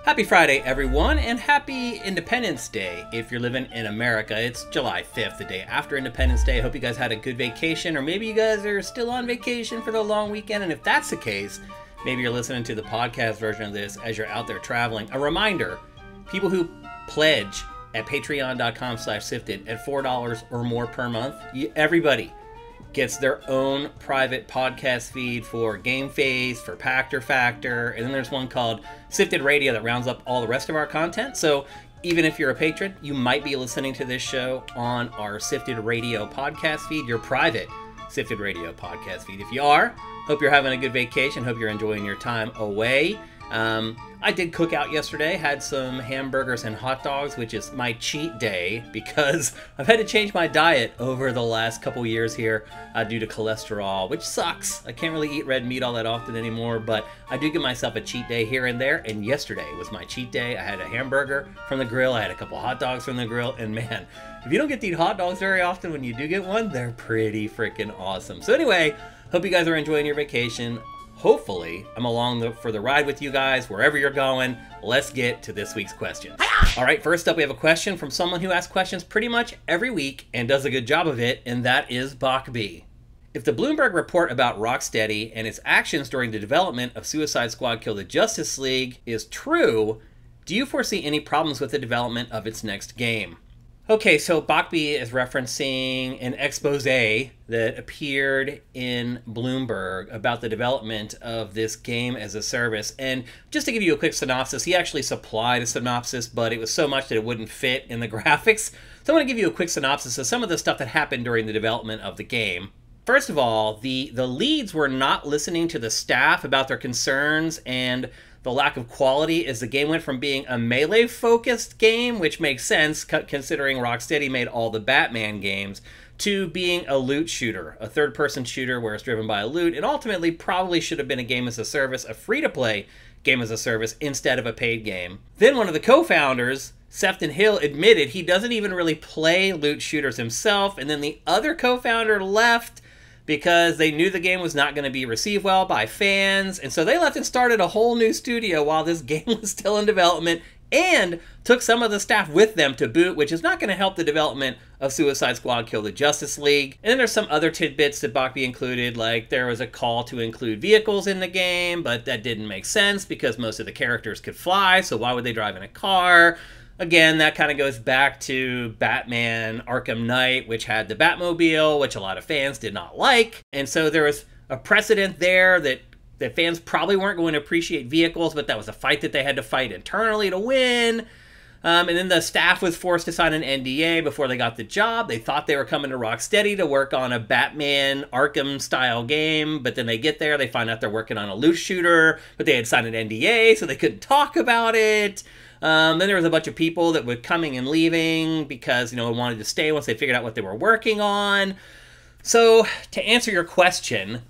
Happy Friday, everyone, and happy Independence Day if you're living in America. It's July 5th, the day after Independence Day. I hope you guys had a good vacation, or maybe you guys are still on vacation for the long weekend, and if that's the case, maybe you're listening to the podcast version of this as you're out there traveling. A reminder, people who pledge at patreon.com/SIFTD at $4 or more per month, everybody gets their own private podcast feed for Game Face, for Pactor Factor, and then there's one called SIFTD Radio that rounds up all the rest of our content. So even if you're a patron, you might be listening to this show on our SIFTD Radio podcast feed, your private SIFTD Radio podcast feed. If you are, hope you're having a good vacation, hope you're enjoying your time away. I did cook out yesterday, had some hamburgers and hot dogs, which is my cheat day because I've had to change my diet over the last couple years here due to cholesterol, which sucks. I can't really eat red meat all that often anymore, but I do give myself a cheat day here and there, and yesterday was my cheat day. I had a hamburger from the grill, I had a couple hot dogs from the grill, and man, if you don't get to eat hot dogs very often, when you do get one, they're pretty freaking awesome. So anyway, hope you guys are enjoying your vacation. Hopefully, I'm along for the ride with you guys, wherever you're going. Let's get to this week's questions. All right, first up, we have a question from someone who asks questions pretty much every week and does a good job of it, and that is Bachby. If the Bloomberg report about Rocksteady and its actions during the development of Suicide Squad Kill the Justice League is true, do you foresee any problems with the development of its next game? Okay, so Bachby is referencing an expose that appeared in Bloomberg about the development of this game as a service. And just to give you a quick synopsis, he actually supplied a synopsis, but it was so much that it wouldn't fit in the graphics. So I want to give you a quick synopsis of some of the stuff that happened during the development of the game. First of all, the leads were not listening to the staff about their concerns and the lack of quality as the game went from being a melee-focused game, which makes sense considering Rocksteady made all the Batman games, to being a loot shooter, a third-person shooter where it's driven by a loot, and ultimately probably should have been a game as a service, a free-to-play game as a service, instead of a paid game. Then one of the co-founders, Sefton Hill, admitted he doesn't even really play loot shooters himself, and then the other co-founder left because they knew the game was not going to be received well by fans, and so they left and started a whole new studio while this game was still in development, and took some of the staff with them to boot, which is not going to help the development of Suicide Squad Kill the Justice League. And then there's some other tidbits that Bachby included, like there was a call to include vehicles in the game, but that didn't make sense because most of the characters could fly, so why would they drive in a car? Again, that kind of goes back to Batman Arkham Knight, which had the Batmobile, which a lot of fans did not like. And so there was a precedent there that fans probably weren't going to appreciate vehicles, but that was a fight that they had to fight internally to win. And then the staff was forced to sign an NDA before they got the job. They thought they were coming to Rocksteady to work on a Batman Arkham-style game, but then they get there, they find out they're working on a loot shooter, but they had signed an NDA, so they couldn't talk about it. Then there was a bunch of people that were coming and leaving because, wanted to stay once they figured out what they were working on. So, to answer your question,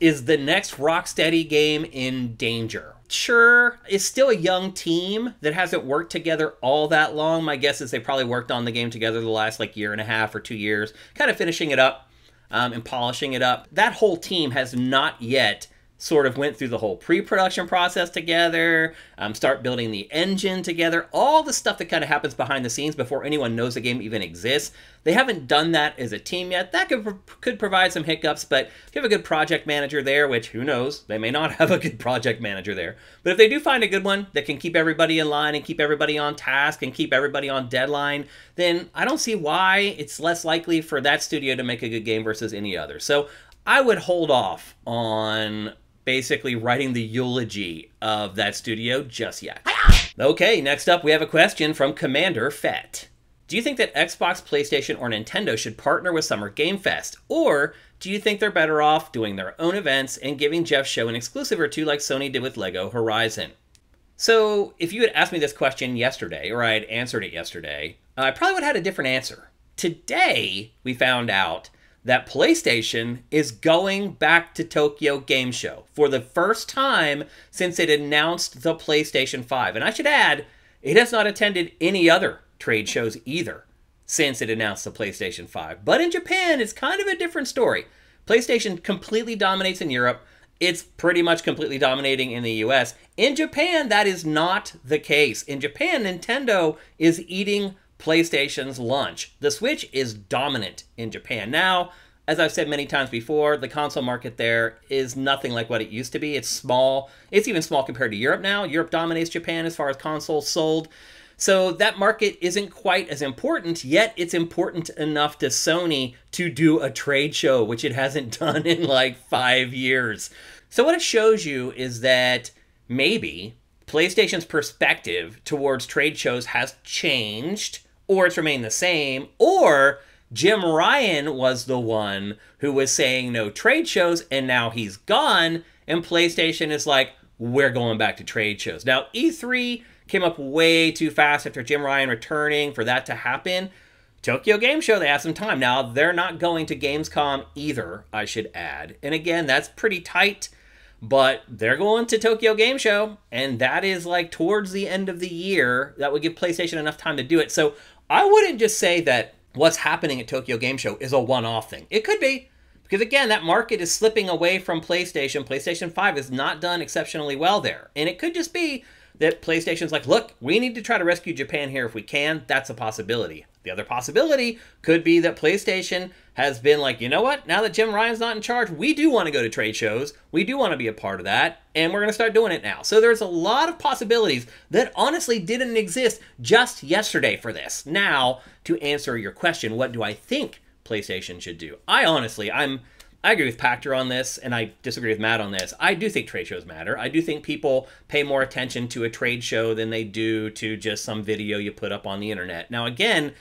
is the next Rocksteady game in danger? Sure, it's still a young team that hasn't worked together all that long. My guess is they probably worked on the game together the last year and a half or 2 years, kind of finishing it up and polishing it up. That whole team has not yet sort of went through the whole pre-production process together, start building the engine together, all the stuff that kind of happens behind the scenes before anyone knows the game even exists. They haven't done that as a team yet. That could provide some hiccups, but if you have a good project manager there, which who knows, they may not have a good project manager there. But if they do find a good one that can keep everybody in line and keep everybody on task and keep everybody on deadline, then I don't see why it's less likely for that studio to make a good game versus any other. So I would hold off on basically writing the eulogy of that studio just yet. Okay, next up we have a question from Commander Fett. Do you think that Xbox, PlayStation, or Nintendo should partner with Summer Game Fest? Or do you think they're better off doing their own events and giving Geoff's show an exclusive or two like Sony did with LEGO Horizon? So if you had asked me this question yesterday, or I had answered it yesterday, I probably would have had a different answer. Today, we found out that PlayStation is going back to Tokyo Game Show for the first time since it announced the PlayStation 5. And I should add, it has not attended any other trade shows either since it announced the PlayStation 5. But in Japan, it's kind of a different story. PlayStation completely dominates in Europe. it's pretty much completely dominating in the US. In Japan, that is not the case. In Japan, Nintendo is eating PlayStation's lunch. The Switch is dominant in Japan. Now, as I've said many times before, the console market there is nothing like what it used to be. It's small. It's even small compared to Europe now. Europe dominates Japan as far as consoles sold. So that market isn't quite as important, yet it's important enough to Sony to do a trade show, which it hasn't done in like 5 years. So what it shows you is that maybe PlayStation's perspective towards trade shows has changed, or it's remained the same, or Jim Ryan was the one who was saying no trade shows, and now he's gone, and PlayStation is like, we're going back to trade shows. Now, E3 came up way too fast after Jim Ryan returning for that to happen. Tokyo Game Show, they have some time. Now, they're not going to Gamescom either, I should add. And again, that's pretty tight, but they're going to Tokyo Game Show, and that is like towards the end of the year. That would give PlayStation enough time to do it. So I wouldn't just say that what's happening at Tokyo Game Show is a one-off thing. It could be, because again, that market is slipping away from PlayStation. PlayStation 5 has not done exceptionally well there. And it could just be that PlayStation's like, look, we need to try to rescue Japan here if we can. That's a possibility. The other possibility could be that PlayStation has been like, you know what? Now that Jim Ryan's not in charge, we do want to go to trade shows. We do want to be a part of that. And we're going to start doing it now. So there's a lot of possibilities that honestly didn't exist just yesterday for this. Now, to answer your question, what do I think PlayStation should do? I agree with Pactor on this, and I disagree with Matt on this. I do think trade shows matter. I do think people pay more attention to a trade show than they do to just some video you put up on the internet. Now, again,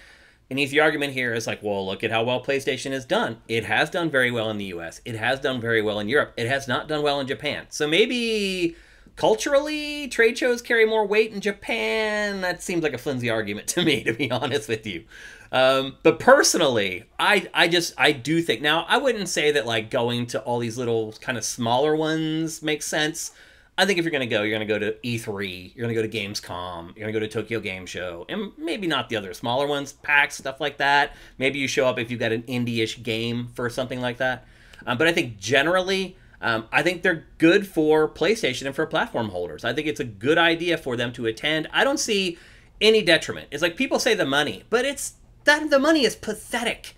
an easy argument here is like, well, look at how well PlayStation has done. It has done very well in the US. It has done very well in Europe. It has not done well in Japan. So maybe culturally, trade shows carry more weight in Japan. That seems like a flimsy argument to me, to be honest with you. But personally, I do think, now I wouldn't say that like going to all these little kind of smaller ones makes sense. I think if you're going to go to E3, you're going to go to Gamescom, you're going to go to Tokyo Game Show, and maybe not the other smaller ones, PAX, stuff like that. Maybe you show up if you've got an indie-ish game for something like that. But I think generally, I think they're good for PlayStation and for platform holders. I think it's a good idea for them to attend. I don't see any detriment. It's like people say the money, but the money is pathetic.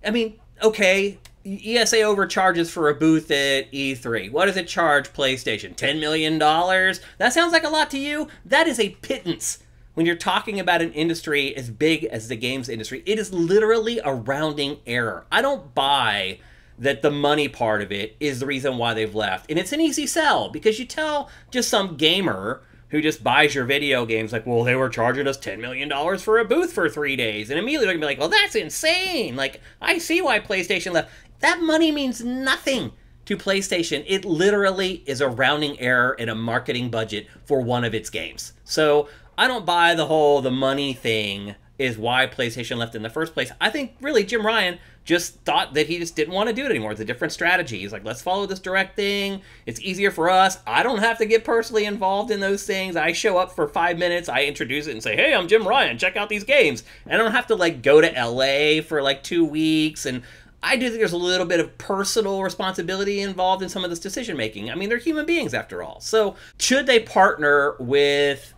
I mean, okay, ESA overcharges for a booth at E3. What does it charge PlayStation? $10 million? That sounds like a lot to you? That is a pittance. When you're talking about an industry as big as the games industry, it is literally a rounding error. I don't buy that the money part of it is the reason why they've left. And it's an easy sell, because you tell just some gamer who just buys your video games like, well, they were charging us $10 million for a booth for 3 days. And immediately they're going to be like, well, that's insane. Like, I see why PlayStation left. That money means nothing to PlayStation. It literally is a rounding error in a marketing budget for one of its games. So I don't buy the money thing is why PlayStation left in the first place. I think really Jim Ryan just thought that he just didn't want to do it anymore. It's a different strategy. He's like, let's follow this direct thing. It's easier for us. I don't have to get personally involved in those things. I show up for 5 minutes. I introduce it and say, hey, I'm Jim Ryan. Check out these games. And I don't have to like go to LA for like 2 weeks. And I do think there's a little bit of personal responsibility involved in some of this decision making. I mean, they're human beings after all. So should they partner with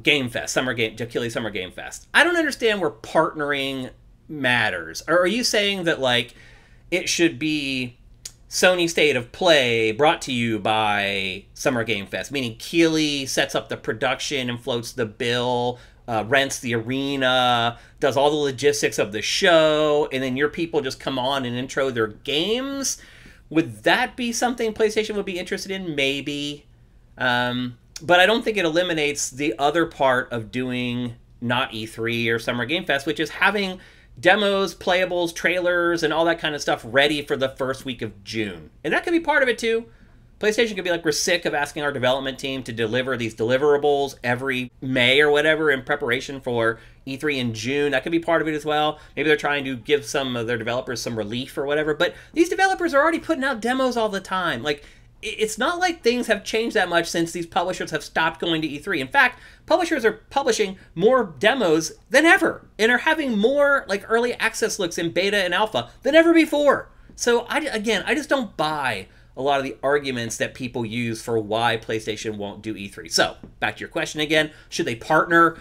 Game Fest, Geoff Keighley Summer Game Fest? I don't understand where partnering matters. Or are you saying that like it should be Sony State of Play brought to you by Summer Game Fest, meaning Keighley sets up the production and floats the bill, rents the arena, does all the logistics of the show, and then your people just come on and intro their games? Would that be something PlayStation would be interested in? Maybe. But I don't think it eliminates the other part of doing not E3 or Summer Game Fest, which is having demos, playables, trailers, and all that kind of stuff ready for the first week of June. And that could be part of it too. PlayStation could be like, we're sick of asking our development team to deliver these deliverables every May or whatever in preparation for E3 in June. That could be part of it as well. Maybe they're trying to give some of their developers some relief or whatever. But these developers are already putting out demos all the time. Like, it's not like things have changed that much since these publishers have stopped going to E3. In fact, publishers are publishing more demos than ever and are having more like early access looks in beta and alpha than ever before. So I just don't buy a lot of the arguments that people use for why PlayStation won't do E3. So, back to your question again, should they partner?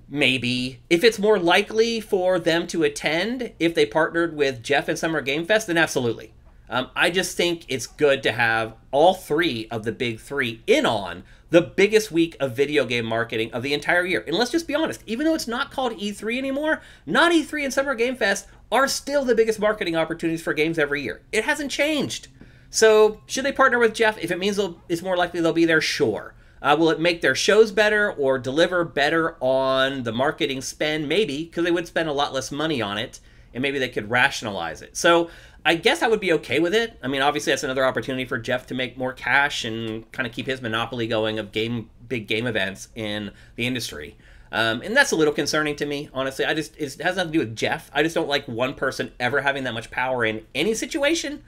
Maybe. If it's more likely for them to attend if they partnered with Geoff and Summer Game Fest, then absolutely. I just think it's good to have all three of the big three in on the biggest week of video game marketing of the entire year. And let's just be honest, even though it's not called E3 anymore, not E3 and Summer Game Fest are still the biggest marketing opportunities for games every year. It hasn't changed. So should they partner with Geoff? If it means it's more likely they'll be there, sure. Will it make their shows better or deliver better on the marketing spend? Maybe, because they would spend a lot less money on it, and maybe they could rationalize it. So I guess I would be okay with it. I mean, obviously that's another opportunity for Geoff to make more cash and kind of keep his monopoly going of big game events in the industry. And that's a little concerning to me, honestly. It has nothing to do with Geoff. I just don't like one person ever having that much power in any situation.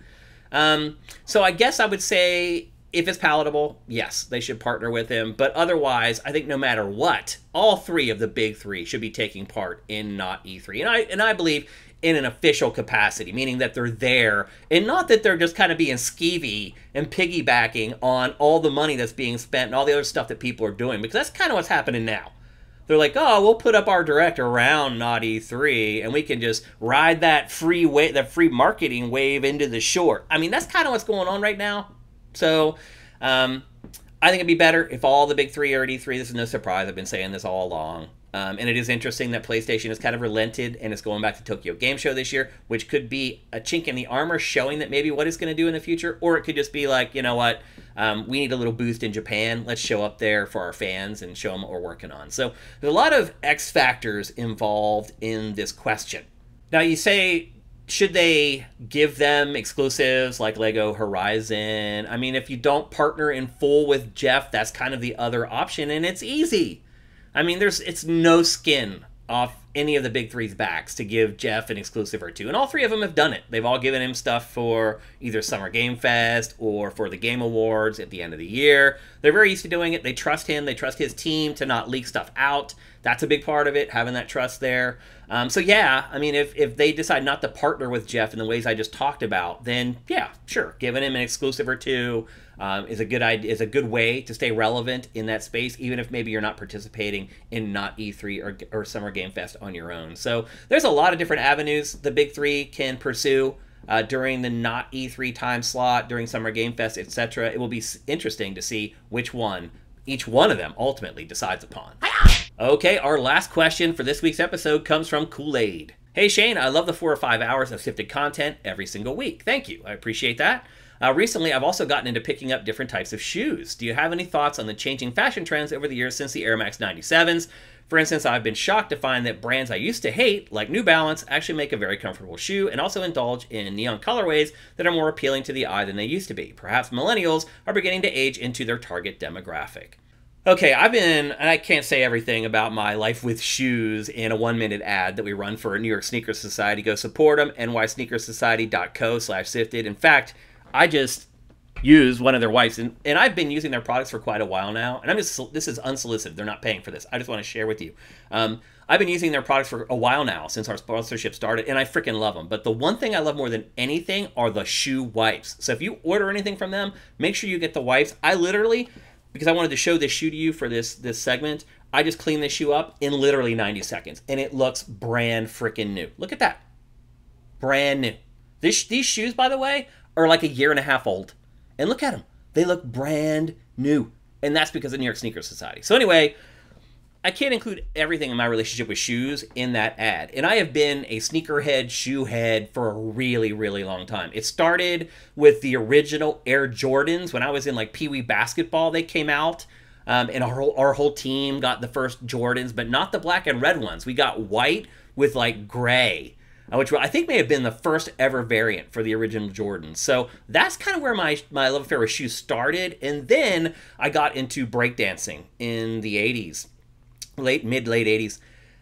So I guess I would say if it's palatable, yes, they should partner with him. But otherwise, I think no matter what, all three of the big three should be taking part in Not E3. And I believe in an official capacity, meaning that they're there, and not that they're just kind of being skeevy and piggybacking on all the money that's being spent and all the other stuff that people are doing, because that's kind of what's happening now. They're like, oh, we'll put up our direct around Not E3, and we can just ride that free marketing wave into the short. I mean, that's kind of what's going on right now. So I think it'd be better if all the big three are at E3. This is no surprise. I've been saying this all along. And it is interesting that PlayStation has kind of relented and is going back to Tokyo Game Show this year, which could be a chink in the armor showing that maybe what it's going to do in the future. Or it could just be like, you know what, we need a little boost in Japan. Let's show up there for our fans and show them what we're working on. So there's a lot of X factors involved in this question. Now you say, should they give them exclusives like Lego Horizon? I mean, if you don't partner in full with Geoff, that's kind of the other option, and it's easy. I mean, it's no skin off any of the big three's backs to give Geoff an exclusive or two. And all three of them have done it. They've all given him stuff for either Summer Game Fest or for the Game Awards at the end of the year. They're very used to doing it. They trust him. They trust his team to not leak stuff out. That's a big part of it, having that trust there. So yeah, I mean, if they decide not to partner with Geoff in the ways I just talked about, then yeah, sure, giving him an exclusive or two is a good idea. Is a good way to stay relevant in that space, even if maybe you're not participating in Not E3 or Summer Game Fest on your own. So there's a lot of different avenues the big three can pursue during the Not E3 time slot, during Summer Game Fest, etc. It will be interesting to see which one each one of them ultimately decides upon. Okay, our last question for this week's episode comes from Kool-Aid. Hey Shane, I love the 4 or 5 hours of SIFTD content every single week. Thank you, I appreciate that. Recently, I've also gotten into picking up different types of shoes. Do you have any thoughts on the changing fashion trends over the years since the Air Max 97s? For instance, I've been shocked to find that brands I used to hate, like New Balance, actually make a very comfortable shoe and also indulge in neon colorways that are more appealing to the eye than they used to be. Perhaps millennials are beginning to age into their target demographic. Okay, and I can't say everything about my life with shoes in a 1-minute ad that we run for New York Sneaker Society. Go support them, nysneakersociety.co/SIFTD. In fact, I just used one of their wipes, and I've been using their products for quite a while now, and this is unsolicited. They're not paying for this. I just want to share with you. I've been using their products for a while now, since our sponsorship started, and I freaking love them. But the one thing I love more than anything are the shoe wipes. So if you order anything from them, make sure you get the wipes. I literally, because I wanted to show this shoe to you for this segment, I just cleaned this shoe up in literally 90 seconds, and it looks brand freaking new. Look at that. Brand new. These shoes, by the way, are like 1.5 years old. And look at them. They look brand new. And that's because of New York Sneaker Society. So anyway, I can't include everything in my relationship with shoes in that ad. And I have been a sneakerhead, shoe head for a really, really long time. It started with the original Air Jordans. When I was in like Pee Wee basketball, they came out. And our whole team got the first Jordans, but not the black and red ones. We got white with like gray, which I think may have been the first ever variant for the original Jordans. So that's kind of where my love affair with shoes started. And then I got into breakdancing in the 80s, mid-late 80s,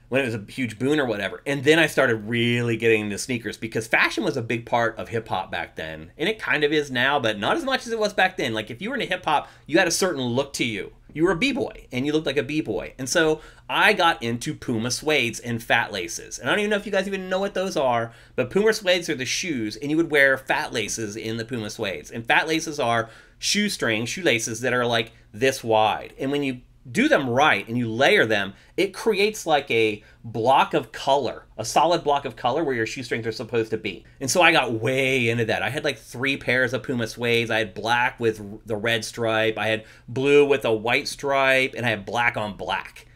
when it was a huge boom or whatever. And then I started really getting into sneakers because fashion was a big part of hip-hop back then. And it kind of is now, but not as much as it was back then. Like if you were into hip-hop, you had a certain look to you. you were a b-boy and you looked like a b-boy. And so I got into Puma suedes and fat laces. And I don't even know if you guys even know what those are, but Puma suedes are the shoes, and you would wear fat laces in the Puma suedes. And fat laces are shoelaces that are like this wide. And when you do them right and you layer them, it creates like a block of color, a solid block of color where your shoestrings are supposed to be. And so I got way into that. I had like 3 pairs of Puma suedes. I had black with the red stripe, I had blue with a white stripe, and I had black on black.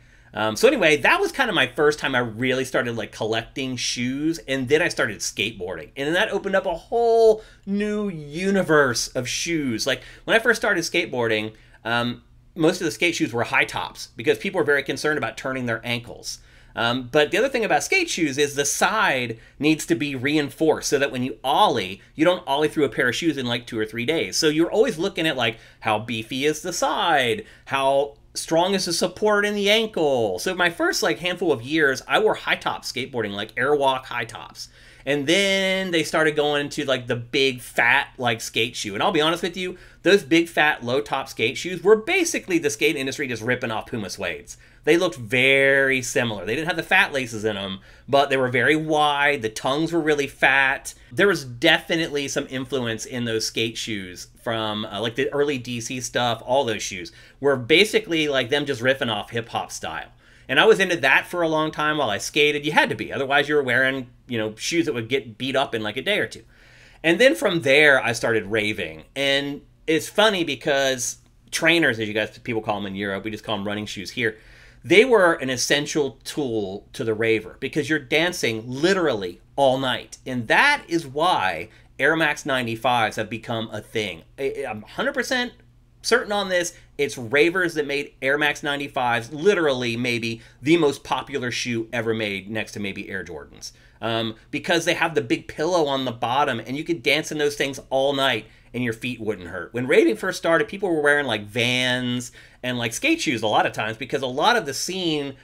So anyway, that was kind of my first time I really started like collecting shoes, and then I started skateboarding, and that opened up a whole new universe of shoes. Like when I first started skateboarding, most of the skate shoes were high tops because people were very concerned about turning their ankles. But the other thing about skate shoes is the side needs to be reinforced so that when you ollie, you don't ollie through a pair of shoes in like 2 or 3 days. So you're always looking at like how beefy is the side, how strong is the support in the ankle. So my first like handful of years, I wore high top skateboarding, like airwalk high tops. And then they started going into like the big fat like skate shoe. And I'll be honest with you, those big fat low top skate shoes were basically the skate industry just ripping off Puma suedes. They looked very similar. They didn't have the fat laces in them, but they were very wide. The tongues were really fat. There was definitely some influence in those skate shoes from like the early DC stuff. All those shoes were basically like them just riffing off hip hop style. And I was into that for a long time while I skated. You had to be, otherwise you were wearing, you know, shoes that would get beat up in like a day or two. And then from there, I started raving. And it's funny because trainers, as you guys, people call them in Europe, we just call them running shoes here, they were an essential tool to the raver because you're dancing literally all night. And that is why Air Max 95s have become a thing. I'm 100% certain on this. It's ravers that made Air Max 95s literally maybe the most popular shoe ever made, next to maybe Air Jordans. Because they have the big pillow on the bottom and you could dance in those things all night and your feet wouldn't hurt. When raving first started, people were wearing like Vans and like skate shoes a lot of times because a lot of the scene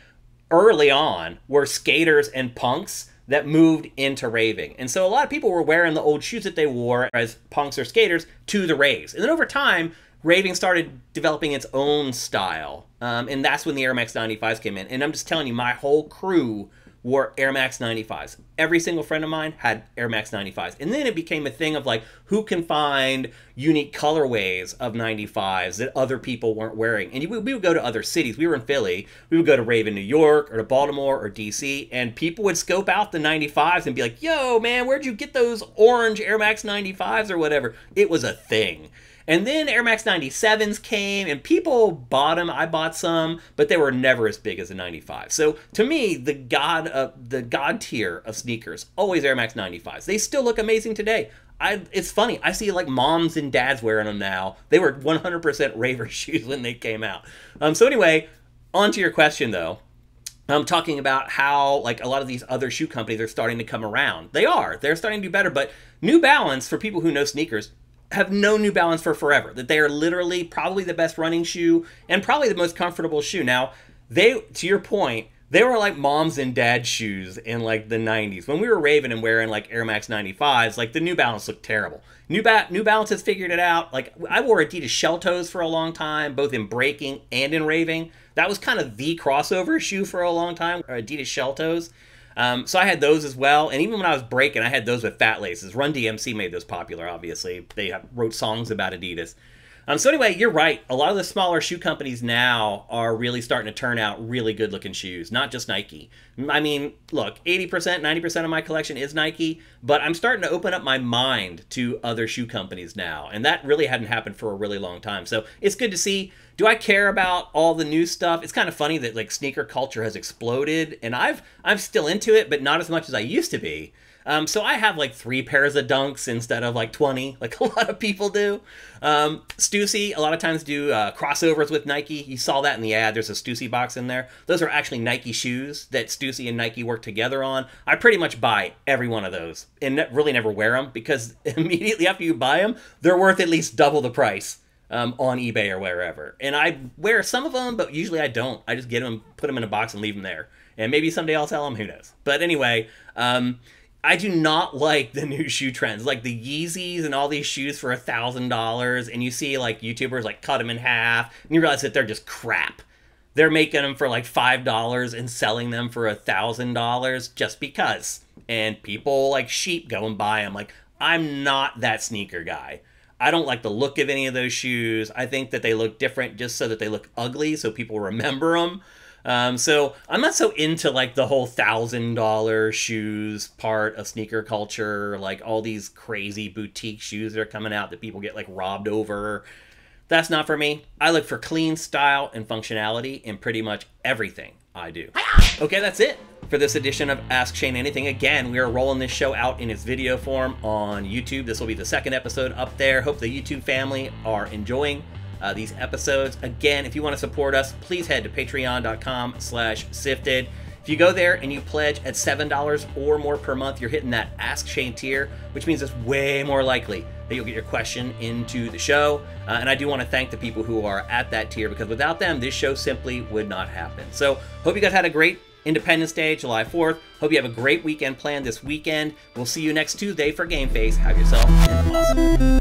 early on were skaters and punks that moved into raving. And so a lot of people were wearing the old shoes that they wore as punks or skaters to the raves. And then over time, raving started developing its own style. And that's when the Air Max 95s came in. And I'm just telling you, my whole crew wore Air Max 95s. Every single friend of mine had Air Max 95s. And then it became a thing of like, who can find unique colorways of 95s that other people weren't wearing? And we would go to other cities. We were in Philly. We would go to rave in New York or to Baltimore or DC, and people would scope out the 95s and be like, yo, man, where'd you get those orange Air Max 95s or whatever? It was a thing. And then Air Max 97s came, and people bought them. I bought some, but they were never as big as the 95. So to me, the god tier of sneakers, always Air Max 95s. They still look amazing today. It's funny. I see like moms and dads wearing them now. They were 100% raver shoes when they came out. So anyway, on to your question though. I'm talking about how like a lot of these other shoe companies are starting to come around. They're starting to do better, but New Balance, for people who know sneakers, have known New Balance for forever, that they are literally probably the best running shoe and probably the most comfortable shoe. Now, to your point, they were like moms and dads shoes in like the 90s. When we were raving and wearing like Air Max 95s, like the New Balance looked terrible. New Balance has figured it out. Like I wore Adidas Shell Toes for a long time, both in breaking and in raving. That was kind of the crossover shoe for a long time, Adidas Shell Toes. So I had those as well, and even when I was breaking, I had those with fat laces. Run DMC made those popular, obviously. They wrote songs about Adidas. So anyway, you're right. A lot of the smaller shoe companies now are really starting to turn out really good-looking shoes, not just Nike. I mean, look, 80%, 90% of my collection is Nike, but I'm starting to open up my mind to other shoe companies now, and that really hadn't happened for a really long time. So it's good to see. Do I care about all the new stuff? It's kind of funny that like sneaker culture has exploded, and I'm still into it, but not as much as I used to be. So I have like 3 pairs of Dunks instead of like 20, like a lot of people do. Stussy, a lot of times do crossovers with Nike. You saw that in the ad. There's a Stussy box in there. Those are actually Nike shoes that Stussy and Nike work together on. I pretty much buy every one of those and really never wear them because immediately after you buy them, they're worth at least double the price on eBay or wherever. And I wear some of them, but usually I don't. I just get them, put them in a box and leave them there. And maybe someday I'll sell them, who knows. But anyway, I do not like the new shoe trends, like the Yeezys and all these shoes for $1,000, and you see like YouTubers like cut them in half, and you realize that they're just crap. They're making them for like $5 and selling them for $1,000 just because. And people like sheep go and buy them. Like, I'm not that sneaker guy. I don't like the look of any of those shoes. I think that they look different just so that they look ugly so people remember them. So I'm not so into like the whole $1,000 shoes part of sneaker culture, like all these crazy boutique shoes that are coming out that people get like robbed over. That's not for me. I look for clean style and functionality in pretty much everything I do. Okay, that's it for this edition of Ask Shane Anything. Again, we are rolling this show out in its video form on YouTube. This will be the second episode up there. Hope the YouTube family are enjoying these episodes. Again, if you want to support us, please head to patreon.com/SIFTD. If you go there and you pledge at $7 or more per month, you're hitting that Ask Shane tier, which means it's way more likely that you'll get your question into the show. And I do want to thank the people who are at that tier, because without them, this show simply would not happen. So hope you guys had a great Independence Day, July 4th. Hope you have a great weekend planned this weekend. We'll see you next Tuesday for Game Face. Have yourself an awesome